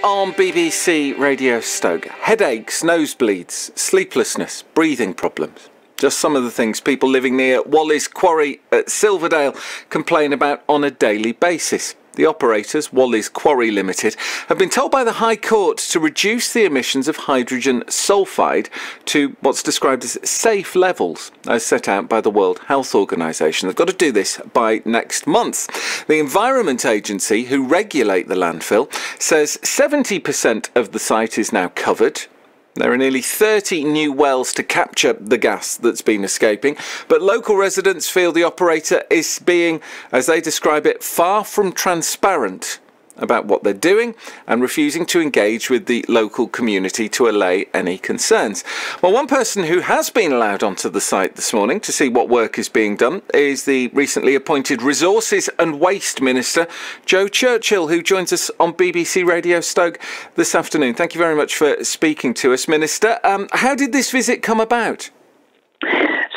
on BBC Radio Stoke. Headaches, nosebleeds, sleeplessness, breathing problems. Just some of the things people living near Wally's Quarry at Silverdale complain about on a daily basis. The operators, Wally's Quarry Limited, have been told by the High Court to reduce the emissions of hydrogen sulfide to what's described as safe levels, as set out by the World Health Organization. They've got to do this by next month. The Environment Agency, who regulate the landfill, says 70% of the site is now covered. There are nearly 30 new wells to capture the gas that's been escaping, but local residents feel the operator is being, as they describe it, far from transparent about what they're doing and refusing to engage with the local community to allay any concerns. Well, one person who has been allowed onto the site this morning to see what work is being done is the recently appointed Resources and Waste Minister, Joe Churchill, who joins us on BBC Radio Stoke this afternoon. Thank you very much for speaking to us, Minister. How did this visit come about?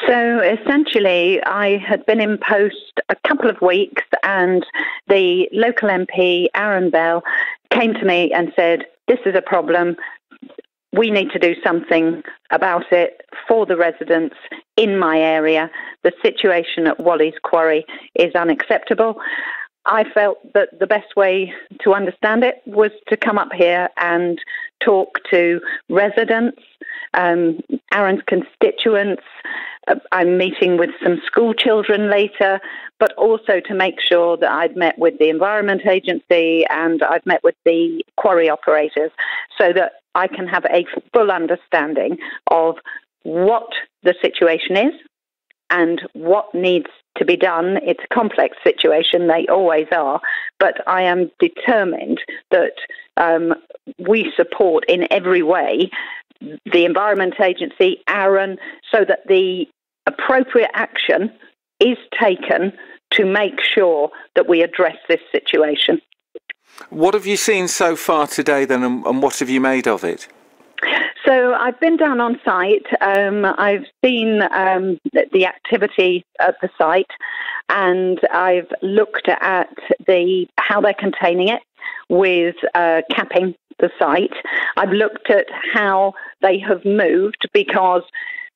So essentially, I had been in post a couple of weeks and the local MP, Aaron Bell, came to me and said, this is a problem. We need to do something about it for the residents in my area. The situation at Wally's Quarry is unacceptable. I felt that the best way to understand it was to come up here and talk to residents, Aaron's constituents. I'm meeting with some school children later, but also to make sure that I'd met with the Environment Agency and I've met with the quarry operators so that I can have a full understanding of what the situation is and what needs to be done. It's a complex situation, they always are, but I am determined that we support in every way the Environment Agency, Aaron, so that the appropriate action is taken to make sure that we address this situation. What have you seen so far today then, and what have you made of it? So I've been down on site. I've seen the activity at the site, and I've looked at how they're containing it with capping the site. I've looked at how they have moved because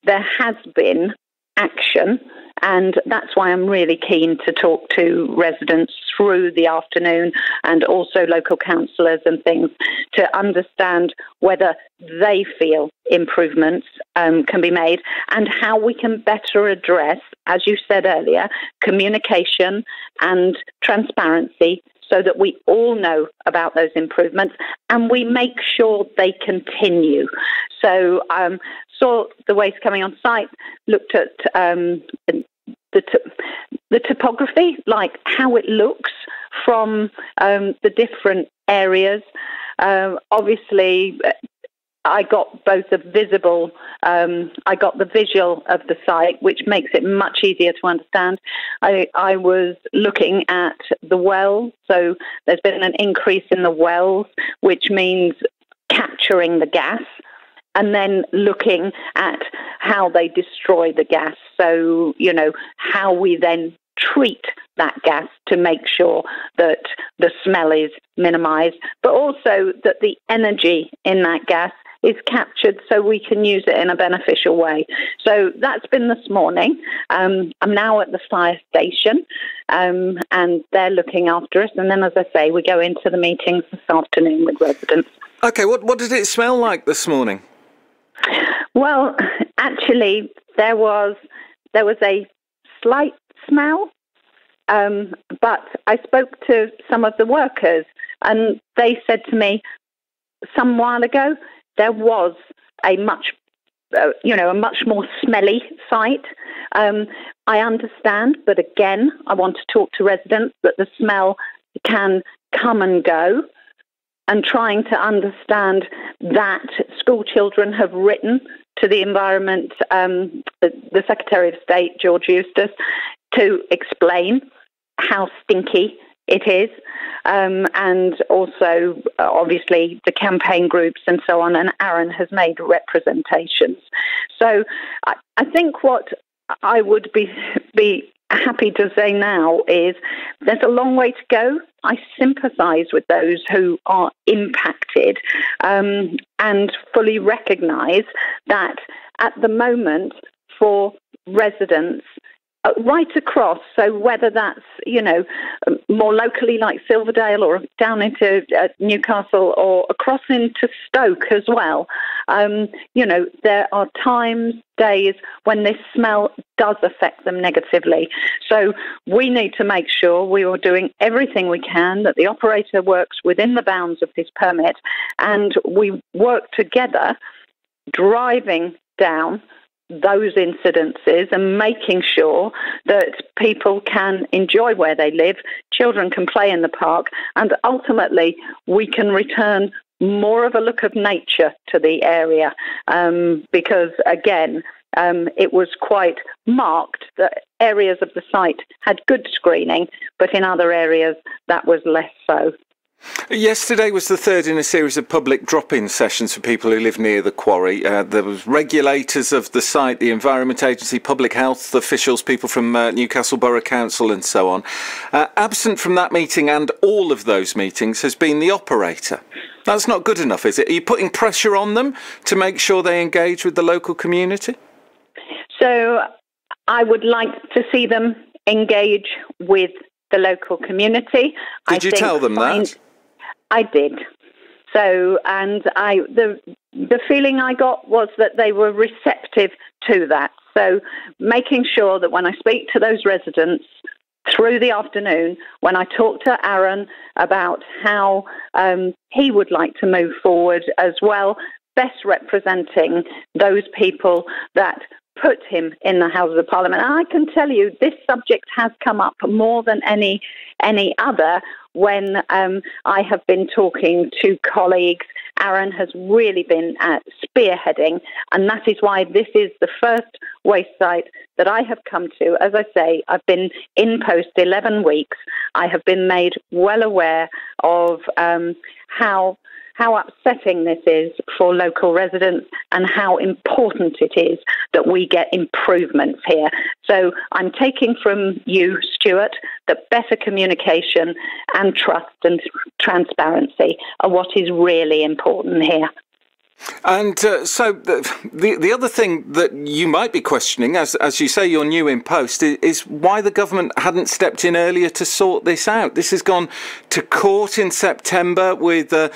there has been action, and that's why I'm really keen to talk to residents through the afternoon and also local councillors and things to understand whether they feel improvements can be made and how we can better address, as you said earlier, communication and transparency so that we all know about those improvements and we make sure they continue. So saw the waste coming on site, looked at the topography, like how it looks from the different areas. Obviously, I got both the visual of the site, which makes it much easier to understand. I was looking at the wells, so there's been an increase in the wells, which means capturing the gas, and then looking at how they destroy the gas. So, how we then treat that gas to make sure that the smell is minimised, but also that the energy in that gas is captured so we can use it in a beneficial way. So that's been this morning. I'm now at the fire station and they're looking after us. And then, as I say, we go into the meetings this afternoon with residents. OK, what did it smell like this morning? Well, actually, there was a slight smell, but I spoke to some of the workers and they said to me some while ago there was a much more smelly site. I understand, but again, I want to talk to residents that the smell can come and go, and trying to understand that school children have written to the Environment, the Secretary of State, George Eustice, to explain how stinky it is, and also, obviously, the campaign groups and so on, and Aaron has made representations. So I think what I would be happy to say now is there's a long way to go. I sympathise with those who are impacted and fully recognise that at the moment for residents right across, so whether that's, more locally like Silverdale or down into Newcastle or across into Stoke as well, there are times, days when this smell does affect them negatively. So we need to make sure we are doing everything we can, that the operator works within the bounds of this permit, and we work together driving down those incidences and making sure that people can enjoy where they live, children can play in the park, and ultimately we can return more of a look of nature to the area, because again, it was quite marked that areas of the site had good screening, but in other areas that was less so. Yesterday was the third in a series of public drop-in sessions for people who live near the quarry. There was regulators of the site, the Environment Agency, public health officials, people from Newcastle Borough Council and so on. Absent from that meeting and all of those meetings has been the operator. That's not good enough, is it? Are you putting pressure on them to make sure they engage with the local community? So I would like to see them engage with the local community. Did you tell them that? I did. So, and the feeling I got was that they were receptive to that. So making sure that when I speak to those residents through the afternoon, when I talk to Aaron about how he would like to move forward as well, best representing those people that put him in the Houses of Parliament. And I can tell you this subject has come up more than any other when I have been talking to colleagues. Aaron has really been spearheading, and that is why this is the first waste site that I have come to. As I say, I've been in post 11 weeks. I have been made well aware of how upsetting this is for local residents and how important it is that we get improvements here. So I'm taking from you, Stuart, that better communication and trust and transparency are what is really important here. And so the other thing that you might be questioning, as you say you're new in post, is why the government hadn't stepped in earlier to sort this out. This has gone to court in September with a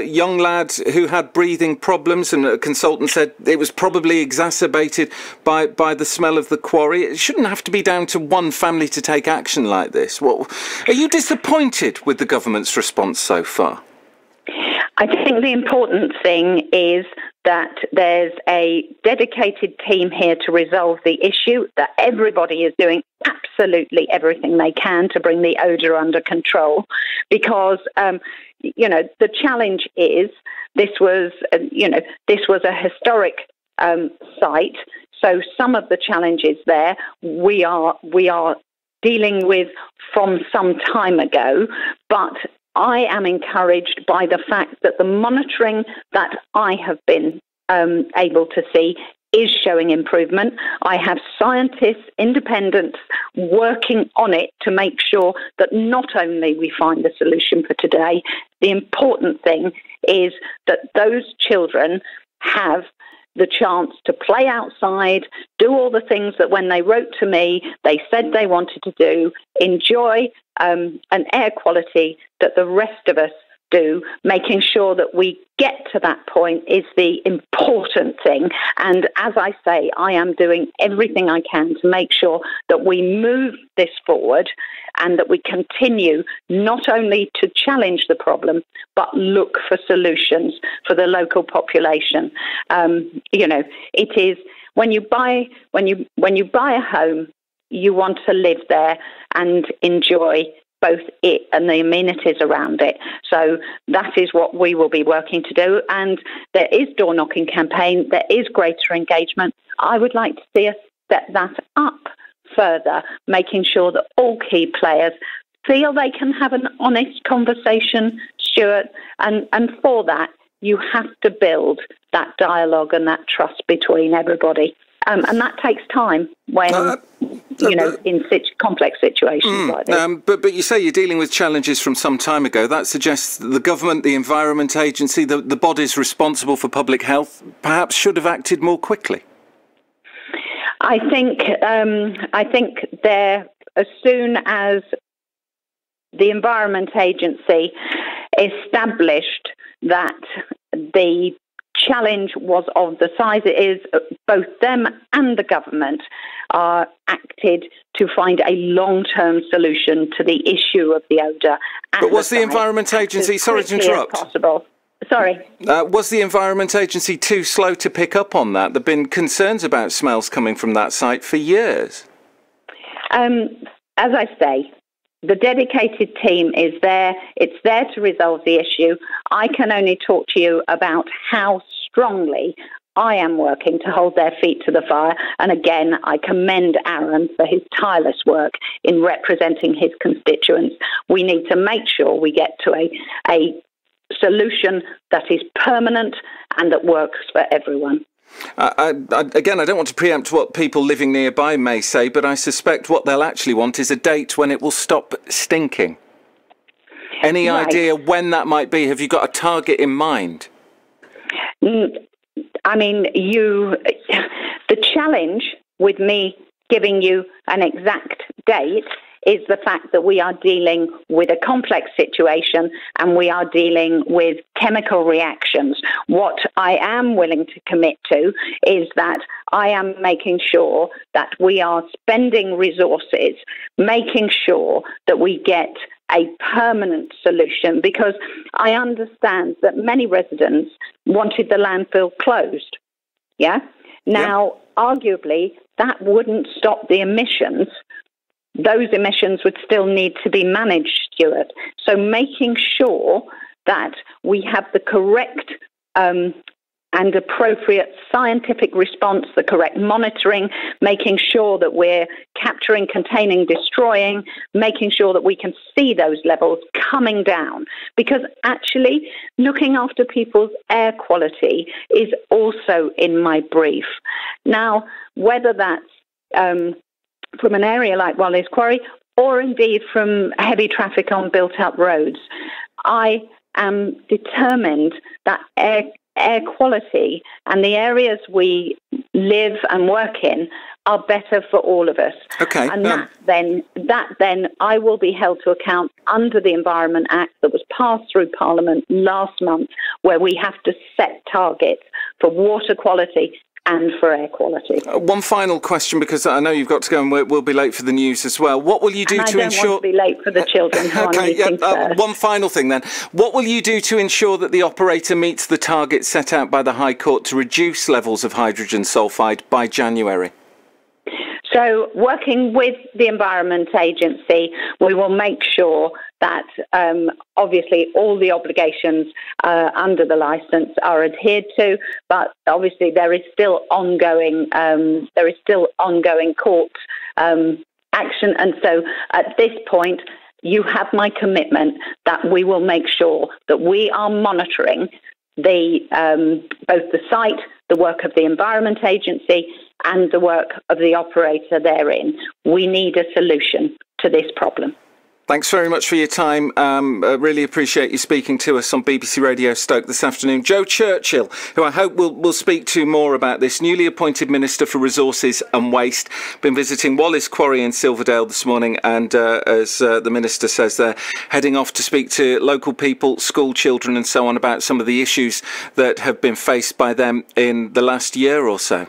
young lad who had breathing problems, and a consultant said it was probably exacerbated by the smell of the quarry. It shouldn't have to be down to one family to take action like this. Are you disappointed with the government's response so far? I think the important thing is that there's a dedicated team here to resolve the issue, that everybody is doing absolutely everything they can to bring the odour under control, because, the challenge is this was a historic site, so some of the challenges there we are dealing with from some time ago, but I am encouraged by the fact that the monitoring that I have been able to see is showing improvement. I have scientists, independents, working on it to make sure that not only we find the solution for today, the important thing is that those children have the chance to play outside, do all the things that when they wrote to me, they said they wanted to do, enjoy an air quality that the rest of us do. Making sure that we get to that point is the important thing. And as I say, I am doing everything I can to make sure that we move this forward and that we continue not only to challenge the problem, but look for solutions for the local population. It is when you buy a home, you want to live there and enjoy both it and the amenities around it. So that is what we will be working to do. And there is door knocking campaign. There is greater engagement. I would like to see us step that up further, making sure that all key players feel they can have an honest conversation, Stuart. And for that, you have to build that dialogue and that trust between everybody. And that takes time when, in such complex situations like this. But you say you're dealing with challenges from some time ago. That suggests that the government, the Environment Agency, the bodies responsible for public health, perhaps should have acted more quickly. I think as soon as the Environment Agency established that the challenge was of the size it is, both them and the government are acted to find a long-term solution to the issue of the odour. But was the Environment Agency, sorry to interrupt. Possible. Sorry. Was the Environment Agency too slow to pick up on that? There have been concerns about smells coming from that site for years. As I say, the dedicated team is there. It's there to resolve the issue. I can only talk to you about how strongly I am working to hold their feet to the fire. And again, I commend Aaron for his tireless work in representing his constituents. We need to make sure we get to a solution that is permanent and that works for everyone. Again, I don't want to preempt what people living nearby may say, but I suspect what they'll actually want is a date when it will stop stinking. Any idea when that might be? Have you got a target in mind? I mean, the challenge with me giving you an exact date is the fact that we are dealing with a complex situation and we are dealing with chemical reactions. What I am willing to commit to is that I am making sure that we are spending resources, making sure that we get a permanent solution, because I understand that many residents wanted the landfill closed. Yeah? Now, arguably, that wouldn't stop the emissions. Those emissions would still need to be managed, Stuart. So making sure that we have the correct and appropriate scientific response, the correct monitoring, making sure that we're capturing, containing, destroying, making sure that we can see those levels coming down. Because actually, looking after people's air quality is also in my brief. Now, whether that's from an area like Wallis Quarry or indeed from heavy traffic on built-up roads, I am determined that air quality and the areas we live and work in are better for all of us. Okay. And that then I will be held to account under the Environment Act that was passed through Parliament last month, where we have to set targets for water quality and for air quality. One final question, because I know you've got to go and we'll be late for the news as well. What will you do to ensure... I don't want to be late for the children. One final thing then. What will you do to ensure that the operator meets the target set out by the High Court to reduce levels of hydrogen sulphide by January? So, working with the Environment Agency, we will make sure that obviously all the obligations under the licence are adhered to, but obviously there is still ongoing court action, and so at this point you have my commitment that we will make sure that we are monitoring the both the site, the work of the Environment Agency, and the work of the operator therein. We need a solution to this problem. Thanks very much for your time. Really appreciate you speaking to us on BBC Radio Stoke this afternoon. Joe Churchill, who I hope we'll speak to more about this, newly appointed Minister for Resources and Waste, been visiting Wallis Quarry in Silverdale this morning, and as the Minister says, they're heading off to speak to local people, school children and so on about some of the issues that have been faced by them in the last year or so.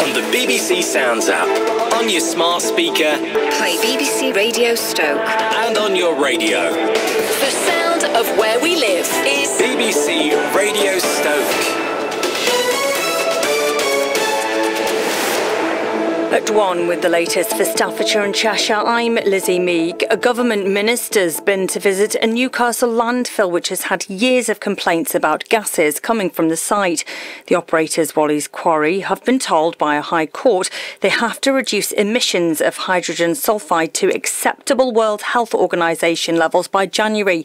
On the BBC Sounds app, on your smart speaker, play BBC Radio Stoke, and on your radio. The sound of where we live is BBC Radio Stoke. At 1 with the latest for Staffordshire and Cheshire, I'm Lizzie Meek. A government minister's been to visit a Newcastle landfill which has had years of complaints about gases coming from the site. The operators, Wally's Quarry, have been told by a High Court they have to reduce emissions of hydrogen sulfide to acceptable World Health Organisation levels by January.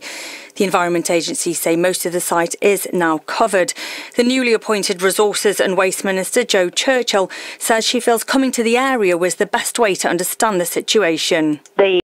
The Environment Agency say most of the site is now covered. The newly appointed Resources and Waste Minister, Jo Churchill, says she feels coming to the area was the best way to understand the situation. The